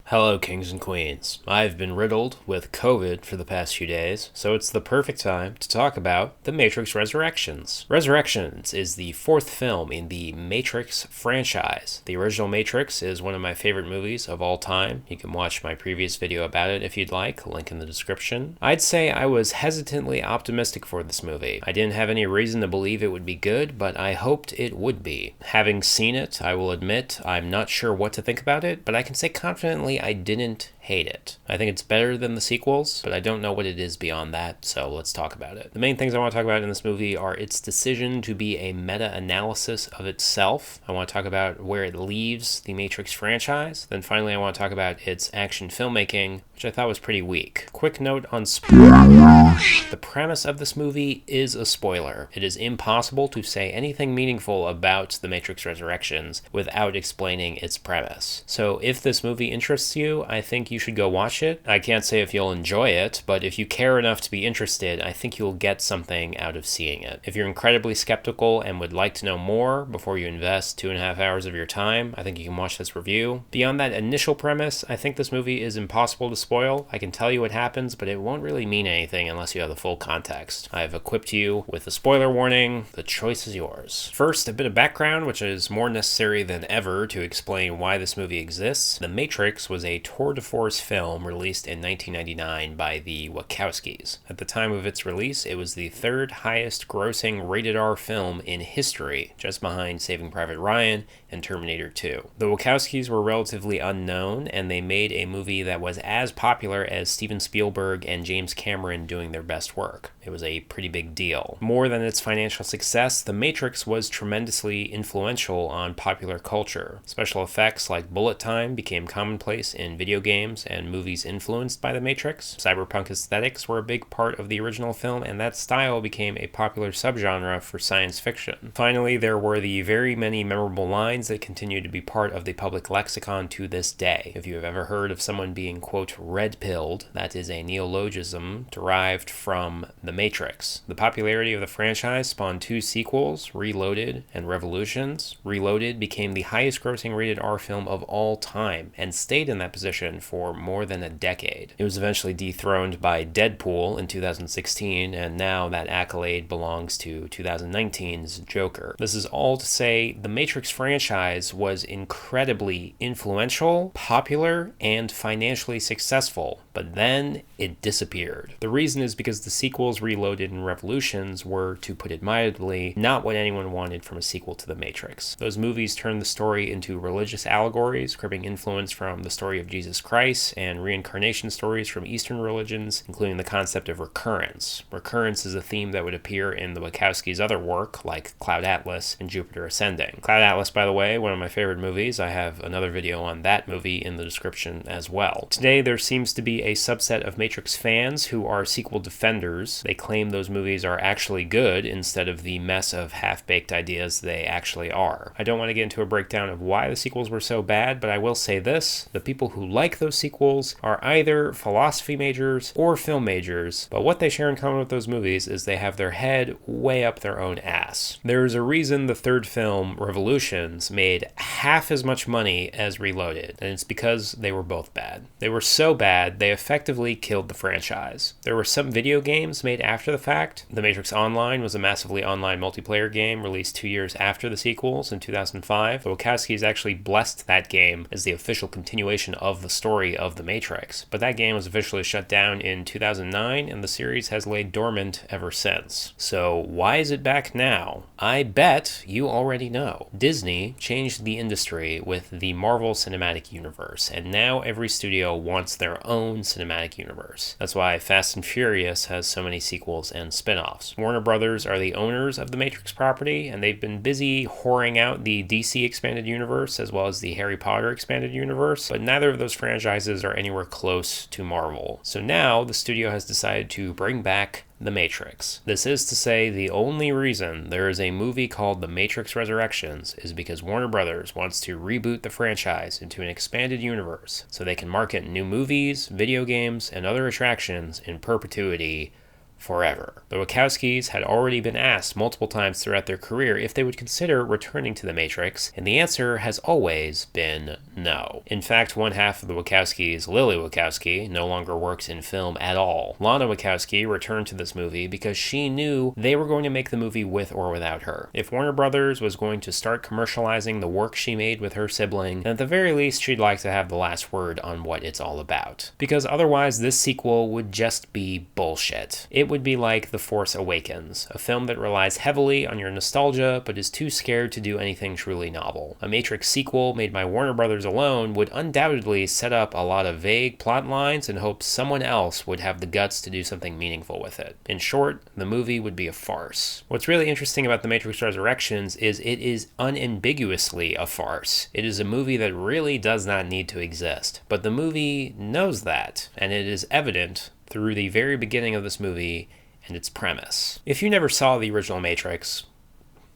Hello, kings and queens. I've been riddled with COVID for the past few days, so it's the perfect time to talk about The Matrix Resurrections. Resurrections is the fourth film in the Matrix franchise. The original Matrix is one of my favorite movies of all time. You can watch my previous video about it if you'd like, link in the description. I'd say I was hesitantly optimistic for this movie. I didn't have any reason to believe it would be good, but I hoped it would be. Having seen it, I will admit I'm not sure what to think about it, but I can say confidently I didn't hate it. I think it's better than the sequels, but I don't know what it is beyond that, so let's talk about it. The main things I want to talk about in this movie are its decision to be a meta-analysis of itself. I want to talk about where it leaves the Matrix franchise. Then finally I want to talk about its action filmmaking, which I thought was pretty weak. Quick note on spoilers. The premise of this movie is a spoiler. It is impossible to say anything meaningful about The Matrix Resurrections without explaining its premise. So if this movie interests you, I think you should go watch it. I can't say if you'll enjoy it, but if you care enough to be interested, I think you'll get something out of seeing it. If you're incredibly skeptical and would like to know more before you invest 2.5 hours of your time, I think you can watch this review. Beyond that initial premise, I think this movie is impossible to spoil. I can tell you what happens, but it won't really mean anything unless you have the full context. I've equipped you with a spoiler warning. The choice is yours. First, a bit of background, which is more necessary than ever to explain why this movie exists. The Matrix was a tour de force film released in 1999 by the Wachowskis. At the time of its release, it was the third highest grossing rated R film in history, just behind Saving Private Ryan and Terminator 2. The Wachowskis were relatively unknown, and they made a movie that was as popular as Steven Spielberg and James Cameron doing their best work. It was a pretty big deal. More than its financial success, The Matrix was tremendously influential on popular culture. Special effects like bullet time became commonplace in video games and movies influenced by The Matrix. Cyberpunk aesthetics were a big part of the original film, and that style became a popular subgenre for science fiction. Finally, there were the very many memorable lines that continue to be part of the public lexicon to this day. If you have ever heard of someone being, quote, red-pilled, that is a neologism derived from The Matrix. The popularity of the franchise spawned two sequels, Reloaded and Revolutions. Reloaded became the highest grossing rated R film of all time and stayed in that position for more than a decade. It was eventually dethroned by Deadpool in 2016, and now that accolade belongs to 2019's Joker. This is all to say the Matrix franchise was incredibly influential, popular, and financially successful, but then it disappeared. The reason is because the sequels Reloaded and Revolutions were, to put it mildly, not what anyone wanted from a sequel to The Matrix. Those movies turned the story into religious allegories, cribbing influence from the story of Jesus Christ and reincarnation stories from Eastern religions, including the concept of recurrence. Recurrence is a theme that would appear in the Wachowskis' other work, like Cloud Atlas and Jupiter Ascending. Cloud Atlas, by the way, one of my favorite movies. I have another video on that movie in the description as well. Today, there seems to be a subset of Matrix fans who are sequel defenders. They claim those movies are actually good instead of the mess of half-baked ideas they actually are. I don't want to get into a breakdown of why the sequels were so bad, but I will say this: the people who like those sequels are either philosophy majors or film majors, but what they share in common with those movies is they have their head way up their own ass. There's a reason the third film, Revolutions, made half as much money as Reloaded, and it's because they were both bad. They were so bad, they effectively killed the franchise. There were some video games made after the fact. The Matrix Online was a massively online multiplayer game released 2 years after the sequels in 2005. The Wachowskis actually blessed that game as the official continuation of the story of The Matrix, but that game was officially shut down in 2009, and the series has laid dormant ever since. So why is it back now? I bet you already know. Disney changed the industry with the Marvel Cinematic Universe, and now every studio wants their own cinematic universe. That's why Fast and Furious has so many sequels and spin-offs. Warner Brothers are the owners of the Matrix property, and they've been busy whoring out the DC expanded universe as well as the Harry Potter expanded universe, but neither of those franchises are anywhere close to Marvel. So now the studio has decided to bring back The Matrix. This is to say, the only reason there is a movie called The Matrix Resurrections is because Warner Brothers wants to reboot the franchise into an expanded universe so they can market new movies, video games, and other attractions in perpetuity forever. The Wachowskis had already been asked multiple times throughout their career if they would consider returning to the Matrix, and the answer has always been no. In fact, one half of the Wachowskis, Lily Wachowski, no longer works in film at all. Lana Wachowski returned to this movie because she knew they were going to make the movie with or without her. If Warner Brothers was going to start commercializing the work she made with her sibling, then at the very least she'd like to have the last word on what it's all about. Because otherwise this sequel would just be bullshit. It would be like The Force Awakens, a film that relies heavily on your nostalgia but is too scared to do anything truly novel. A Matrix sequel made by Warner Brothers alone would undoubtedly set up a lot of vague plot lines and hope someone else would have the guts to do something meaningful with it. In short, the movie would be a farce. What's really interesting about The Matrix Resurrections is it is unambiguously a farce. It is a movie that really does not need to exist, but the movie knows that, and it is evident through the very beginning of this movie and its premise. If you never saw the original Matrix,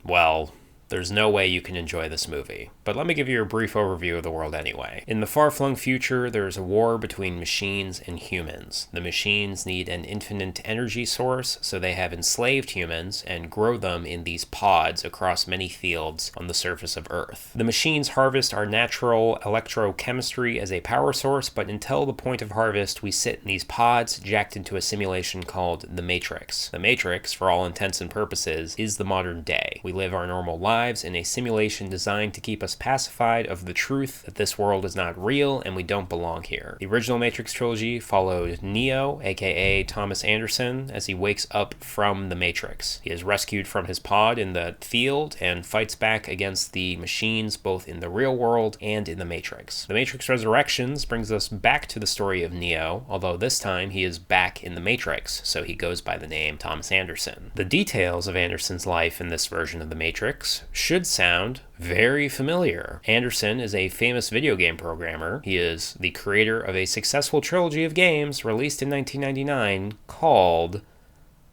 well, there's no way you can enjoy this movie. But let me give you a brief overview of the world anyway. In the far-flung future, there is a war between machines and humans. The machines need an infinite energy source, so they have enslaved humans and grow them in these pods across many fields on the surface of Earth. The machines harvest our natural electrochemistry as a power source, but until the point of harvest, we sit in these pods jacked into a simulation called the Matrix. The Matrix, for all intents and purposes, is the modern day. We live our normal lives in a simulation designed to keep us pacified of the truth that this world is not real and we don't belong here. The original Matrix trilogy followed Neo, aka Thomas Anderson, as he wakes up from the Matrix. He is rescued from his pod in the field and fights back against the machines both in the real world and in the Matrix. The Matrix Resurrections brings us back to the story of Neo, although this time he is back in the Matrix, so he goes by the name Thomas Anderson. The details of Anderson's life in this version of the Matrix should sound very familiar. Anderson is a famous video game programmer. He is the creator of a successful trilogy of games released in 1999 called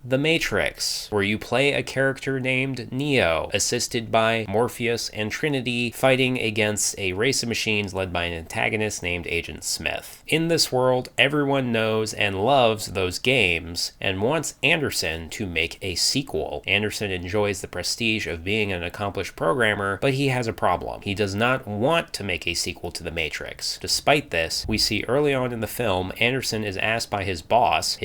The Matrix, where you play a character named Neo, assisted by Morpheus and Trinity, fighting against a race of machines led by an antagonist named Agent Smith. In this world, everyone knows and loves those games and wants Anderson to make a sequel. Anderson enjoys the prestige of being an accomplished programmer, but he has a problem. He does not want to make a sequel to The Matrix. Despite this, we see early on in the film, Anderson is asked by his boss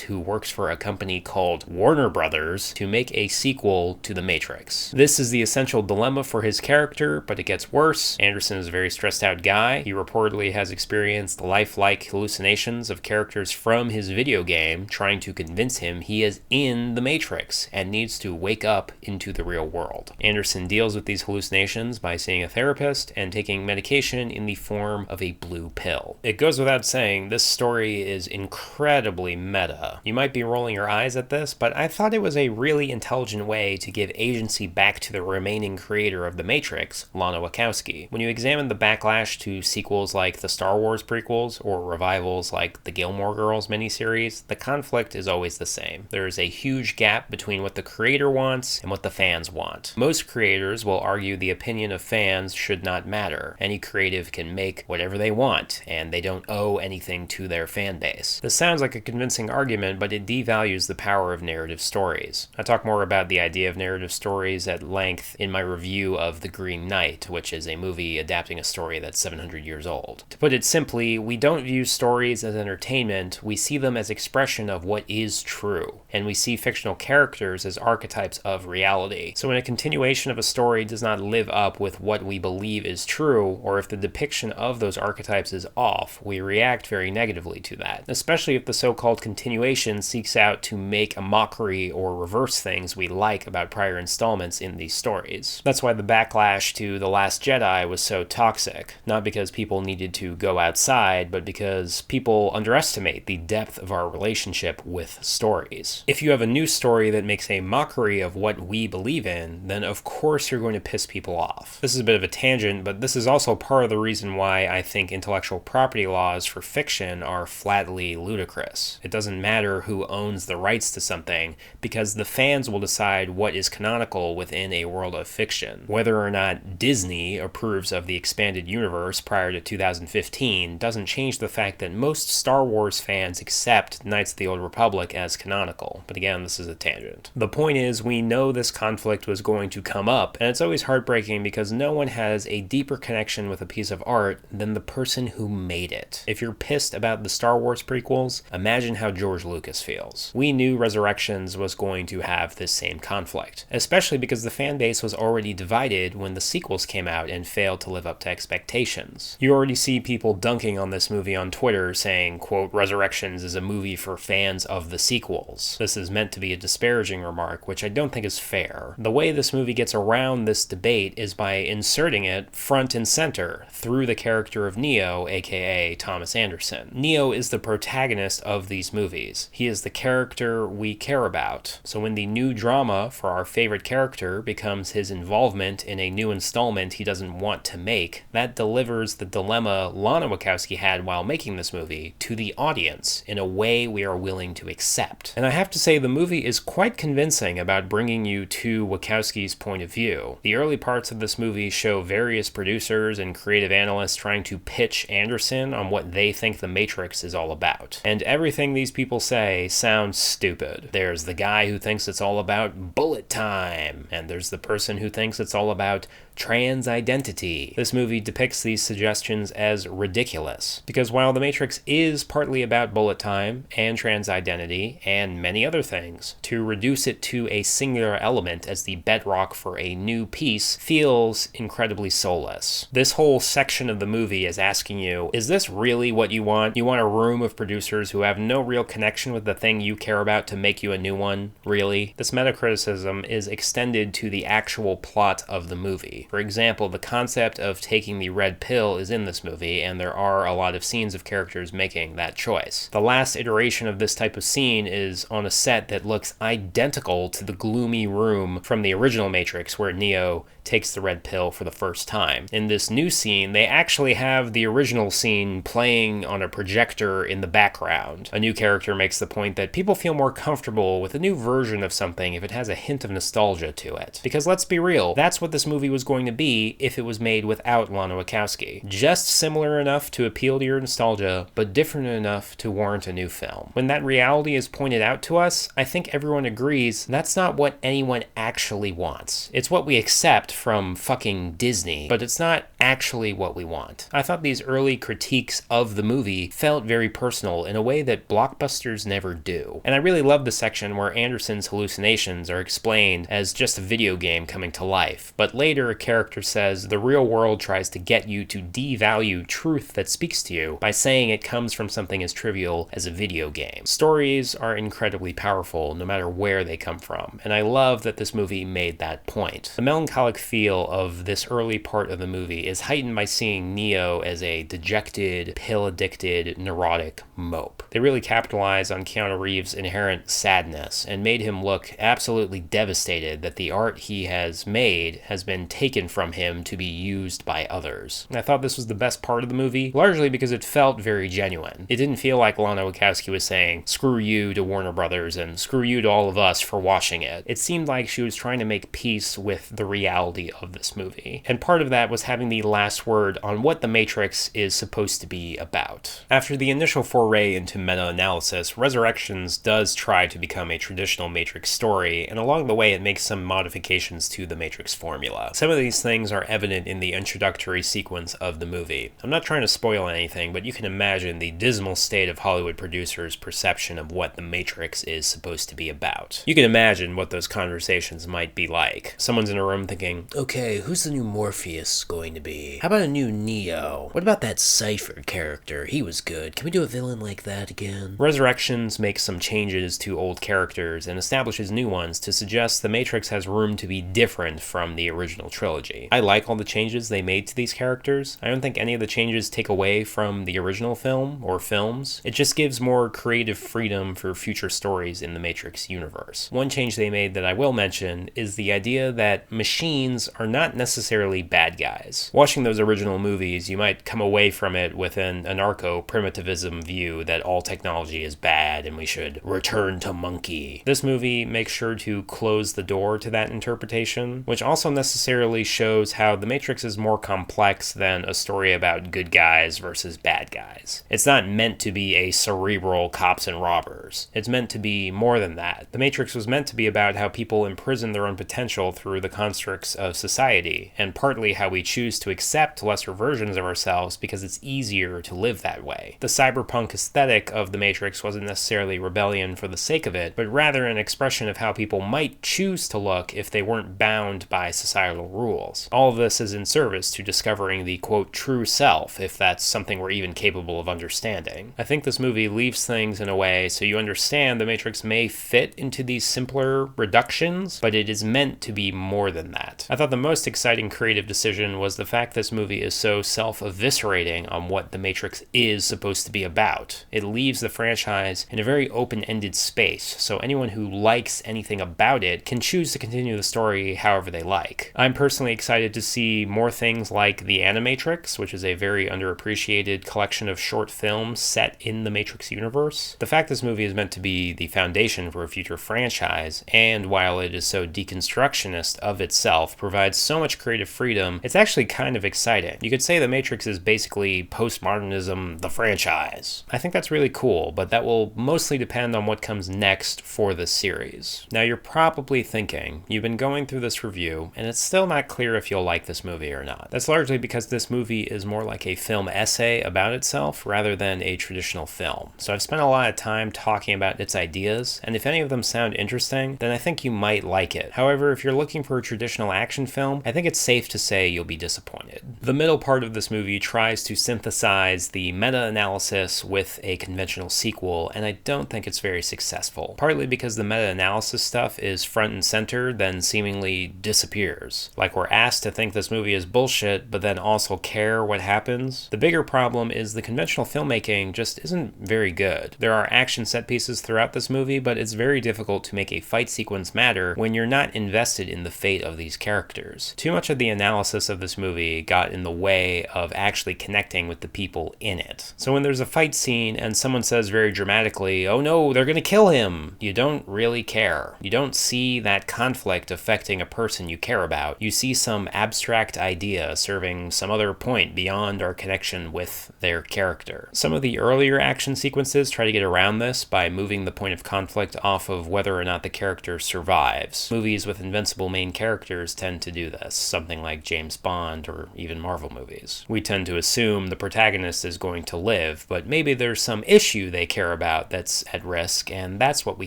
who works for a company called Warner Brothers, to make a sequel to The Matrix. This is the essential dilemma for his character, but it gets worse. Anderson is a very stressed out guy. He reportedly has experienced lifelike hallucinations of characters from his video game, trying to convince him he is in The Matrix and needs to wake up into the real world. Anderson deals with these hallucinations by seeing a therapist and taking medication in the form of a blue pill. It goes without saying, this story is incredibly meta. You might be rolling your eyes at this, but I thought it was a really intelligent way to give agency back to the remaining creator of The Matrix, Lana Wachowski. When you examine the backlash to sequels like the Star Wars prequels or revivals like the Gilmore Girls miniseries, the conflict is always the same. There is a huge gap between what the creator wants and what the fans want. Most creators will argue the opinion of fans should not matter. Any creative can make whatever they want, and they don't owe anything to their fan base. This sounds like a convincing argument, but it devalues the power of narrative stories. I talk more about the idea of narrative stories at length in my review of The Green Knight, which is a movie adapting a story that's 700 years old. To put it simply, we don't view stories as entertainment, we see them as expression of what is true, and we see fictional characters as archetypes of reality. So when a continuation of a story does not live up with what we believe is true, or if the depiction of those archetypes is off, we react very negatively to that, especially if the so-called continuation seeks out to make a mockery or reverse things we like about prior installments in these stories. That's why the backlash to The Last Jedi was so toxic, not because people needed to go outside, but because people underestimate the depth of our relationship with stories. If you have a new story that makes a mockery of what we believe in, then of course you're going to piss people off. This is a bit of a tangent, but this is also part of the reason why I think intellectual property laws for fiction are flatly ludicrous. It doesn't matter who owns the rights rights to something because the fans will decide what is canonical within a world of fiction. Whether or not Disney approves of the expanded universe prior to 2015 doesn't change the fact that most Star Wars fans accept Knights of the Old Republic as canonical. But again, this is a tangent. The point is, we know this conflict was going to come up, and it's always heartbreaking because no one has a deeper connection with a piece of art than the person who made it. If you're pissed about the Star Wars prequels, imagine how George Lucas feels. We knew Resurrections was going to have this same conflict, especially because the fan base was already divided when the sequels came out and failed to live up to expectations. You already see people dunking on this movie on Twitter saying, quote, Resurrections is a movie for fans of the sequels. This is meant to be a disparaging remark, which I don't think is fair. The way this movie gets around this debate is by inserting it front and center through the character of Neo, aka Thomas Anderson. Neo is the protagonist of these movies. He is the character we care about. So when the new drama for our favorite character becomes his involvement in a new installment he doesn't want to make, that delivers the dilemma Lana Wachowski had while making this movie to the audience in a way we are willing to accept. And I have to say, the movie is quite convincing about bringing you to Wachowski's point of view. The early parts of this movie show various producers and creative analysts trying to pitch Anderson on what they think The Matrix is all about. And everything these people say sounds stupid. There's the guy who thinks it's all about bullet time, and there's the person who thinks it's all about trans identity. This movie depicts these suggestions as ridiculous, because while The Matrix is partly about bullet time and trans identity and many other things, to reduce it to a singular element as the bedrock for a new piece feels incredibly soulless. This whole section of the movie is asking you, is this really what you want? You want a room of producers who have no real connection with the thing you care about to make you a new one? Really? This metacriticism is extended to the actual plot of the movie. For example, the concept of taking the red pill is in this movie, and there are a lot of scenes of characters making that choice. The last iteration of this type of scene is on a set that looks identical to the gloomy room from the original Matrix where Neo takes the red pill for the first time. In this new scene, they actually have the original scene playing on a projector in the background. A new character makes the point that people feel more comfortable with a new version of something if it has a hint of nostalgia to it. Because let's be real, that's what this movie was going to be if it was made without Lana Wachowski. Just similar enough to appeal to your nostalgia, but different enough to warrant a new film. When that reality is pointed out to us, I think everyone agrees that's not what anyone actually wants. It's what we accept from fucking Disney, but it's not actually what we want. I thought these early critiques of the movie felt very personal in a way that blockbusters never do. And I really love the section where Anderson's hallucinations are explained as just a video game coming to life, but later a character says the real world tries to get you to devalue truth that speaks to you by saying it comes from something as trivial as a video game. Stories are incredibly powerful no matter where they come from, and I love that this movie made that point. The melancholic feel of this early part of the movie is heightened by seeing Neo as a dejected, pill-addicted, neurotic mope. They really capitalized on Keanu Reeves' inherent sadness and made him look absolutely devastated that the art he has made has been taken from him to be used by others. And I thought this was the best part of the movie, largely because it felt very genuine. It didn't feel like Lana Wachowski was saying, screw you to Warner Brothers and screw you to all of us for watching it. It seemed like she was trying to make peace with the reality of this movie. And part of that was having the last word on what The Matrix is supposed to be about. After the initial foray into meta-analysis, Resurrections does try to become a traditional Matrix story, and along the way it makes some modifications to the Matrix formula. Some of these things are evident in the introductory sequence of the movie. I'm not trying to spoil anything, but you can imagine the dismal state of Hollywood producers' perception of what The Matrix is supposed to be about. You can imagine what those conversations might be like. Someone's in a room thinking, okay, who's the new Morpheus going to be? How about a new Neo? What about that Cypher character? He was good. Can we do a villain like that again? Resurrections makes some changes to old characters and establishes new ones to suggest The Matrix has room to be different from the original trilogy. trilogy. I like all the changes they made to these characters. I don't think any of the changes take away from the original film or films. It just gives more creative freedom for future stories in the Matrix universe. One change they made that I will mention is the idea that machines are not necessarily bad guys. Watching those original movies, you might come away from it with an anarcho-primitivism view that all technology is bad and we should return to monkey. This movie makes sure to close the door to that interpretation, which also necessarily shows how The Matrix is more complex than a story about good guys versus bad guys. It's not meant to be a cerebral cops and robbers. It's meant to be more than that. The Matrix was meant to be about how people imprison their own potential through the constructs of society, and partly how we choose to accept lesser versions of ourselves because it's easier to live that way. The cyberpunk aesthetic of The Matrix wasn't necessarily rebellion for the sake of it, but rather an expression of how people might choose to look if they weren't bound by societal rules. All of this is in service to discovering the, quote, true self, if that's something we're even capable of understanding. I think this movie leaves things in a way so you understand The Matrix may fit into these simpler reductions, but it is meant to be more than that. I thought the most exciting creative decision was the fact this movie is so self-eviscerating on what The Matrix is supposed to be about. It leaves the franchise in a very open-ended space, so anyone who likes anything about it can choose to continue the story however they like. I'm personally excited to see more things like The Animatrix, which is a very underappreciated collection of short films set in the Matrix universe. The fact this movie is meant to be the foundation for a future franchise, and while it is so deconstructionist of itself, provides so much creative freedom, it's actually kind of exciting. You could say The Matrix is basically postmodernism, the franchise. I think that's really cool, but that will mostly depend on what comes next for the series. Now you're probably thinking, you've been going through this review, and it's still not clear if you'll like this movie or not. That's largely because this movie is more like a film essay about itself rather than a traditional film. So I've spent a lot of time talking about its ideas, and if any of them sound interesting, then I think you might like it. However, if you're looking for a traditional action film, I think it's safe to say you'll be disappointed. The middle part of this movie tries to synthesize the meta-analysis with a conventional sequel, and I don't think it's very successful. Partly because the meta-analysis stuff is front and center, then seemingly disappears. Like we're asked to think this movie is bullshit, but then also care what happens. The bigger problem is the conventional filmmaking just isn't very good. There are action set pieces throughout this movie, but it's very difficult to make a fight sequence matter when you're not invested in the fate of these characters. Too much of the analysis of this movie got in the way of actually connecting with the people in it. So when there's a fight scene and someone says very dramatically, "Oh no, they're gonna kill him," you don't really care. You don't see that conflict affecting a person you care about. You see some abstract idea serving some other point beyond our connection with their character. Some of the earlier action sequences try to get around this by moving the point of conflict off of whether or not the character survives. Movies with invincible main characters tend to do this, something like James Bond or even Marvel movies. We tend to assume the protagonist is going to live, but maybe there's some issue they care about that's at risk, and that's what we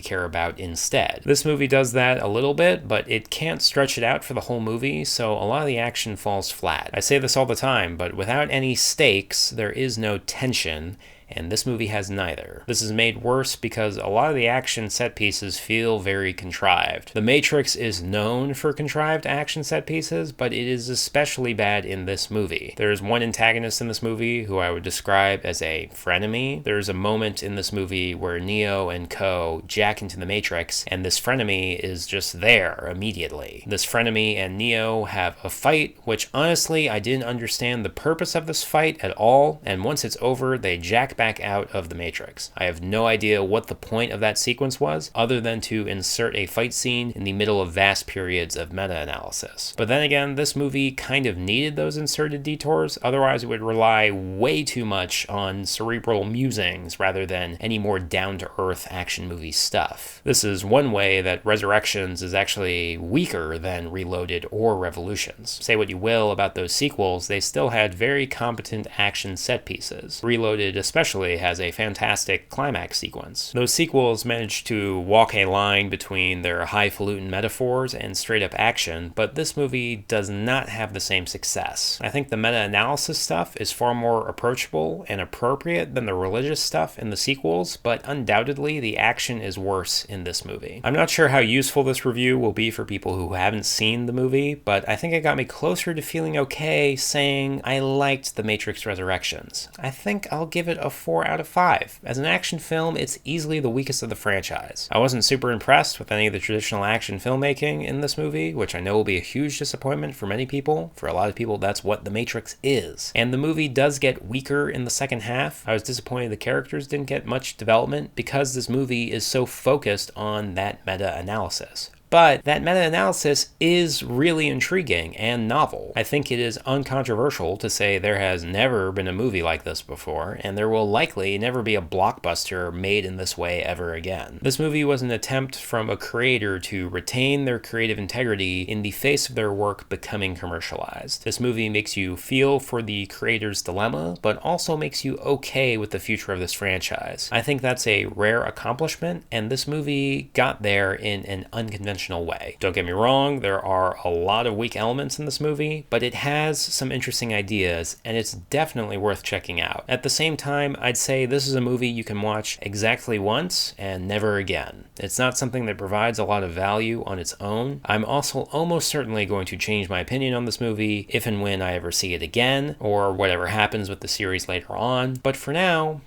care about instead. This movie does that a little bit, but it can't stretch it out for the whole movie, so a lot of the action falls flat. I say this all the time, but without any stakes, there is no tension, and this movie has neither. This is made worse because a lot of the action set pieces feel very contrived. The Matrix is known for contrived action set pieces, but it is especially bad in this movie. There is one antagonist in this movie who I would describe as a frenemy. There is a moment in this movie where Neo and Co. jack into the Matrix, and this frenemy is just there immediately. This frenemy and Neo have a fight, which honestly I didn't understand the purpose of this fight at all, and once it's over, they jack back out of the Matrix. I have no idea what the point of that sequence was, other than to insert a fight scene in the middle of vast periods of meta-analysis. But then again, this movie kind of needed those inserted detours, otherwise it would rely way too much on cerebral musings rather than any more down-to-earth action movie stuff. This is one way that Resurrections is actually weaker than Reloaded or Revolutions. Say what you will about those sequels, they still had very competent action set pieces. Reloaded especially especially has a fantastic climax sequence. Those sequels managed to walk a line between their highfalutin metaphors and straight-up action, but this movie does not have the same success. I think the meta-analysis stuff is far more approachable and appropriate than the religious stuff in the sequels, but undoubtedly the action is worse in this movie. I'm not sure how useful this review will be for people who haven't seen the movie, but I think it got me closer to feeling okay saying I liked The Matrix Resurrections. I think I'll give it a 4 out of 5. As an action film, it's easily the weakest of the franchise. I wasn't super impressed with any of the traditional action filmmaking in this movie, which I know will be a huge disappointment for many people. For a lot of people, that's what The Matrix is. And the movie does get weaker in the second half. I was disappointed the characters didn't get much development because this movie is so focused on that meta-analysis. But that meta-analysis is really intriguing and novel. I think it is uncontroversial to say there has never been a movie like this before, and there will likely never be a blockbuster made in this way ever again. This movie was an attempt from a creator to retain their creative integrity in the face of their work becoming commercialized. This movie makes you feel for the creator's dilemma, but also makes you okay with the future of this franchise. I think that's a rare accomplishment, and this movie got there in an unconventional way. Don't get me wrong, there are a lot of weak elements in this movie, but it has some interesting ideas, and it's definitely worth checking out. At the same time, I'd say this is a movie you can watch exactly once and never again. It's not something that provides a lot of value on its own. I'm also almost certainly going to change my opinion on this movie if and when I ever see it again, or whatever happens with the series later on, but for now,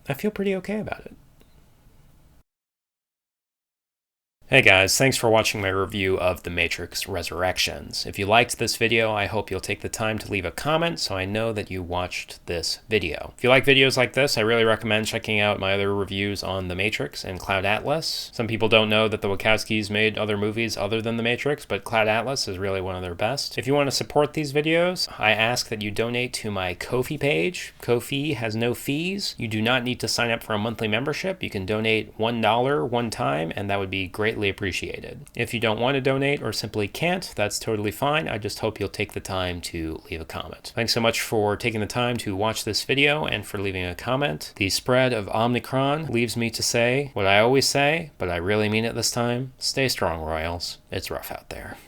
I feel pretty okay about it. Hey guys, thanks for watching my review of The Matrix Resurrections. If you liked this video, I hope you'll take the time to leave a comment so I know that you watched this video. If you like videos like this, I really recommend checking out my other reviews on The Matrix and Cloud Atlas. Some people don't know that the Wachowskis made other movies other than The Matrix, but Cloud Atlas is really one of their best. If you want to support these videos, I ask that you donate to my Ko-fi page. Ko-fi has no fees. You do not need to sign up for a monthly membership. You can donate $1 one time, and that would be greatly appreciated. If you don't want to donate or simply can't, that's totally fine. I just hope you'll take the time to leave a comment. Thanks so much for taking the time to watch this video and for leaving a comment. The spread of Omicron leaves me to say what I always say, but I really mean it this time. Stay strong, Royals. It's rough out there.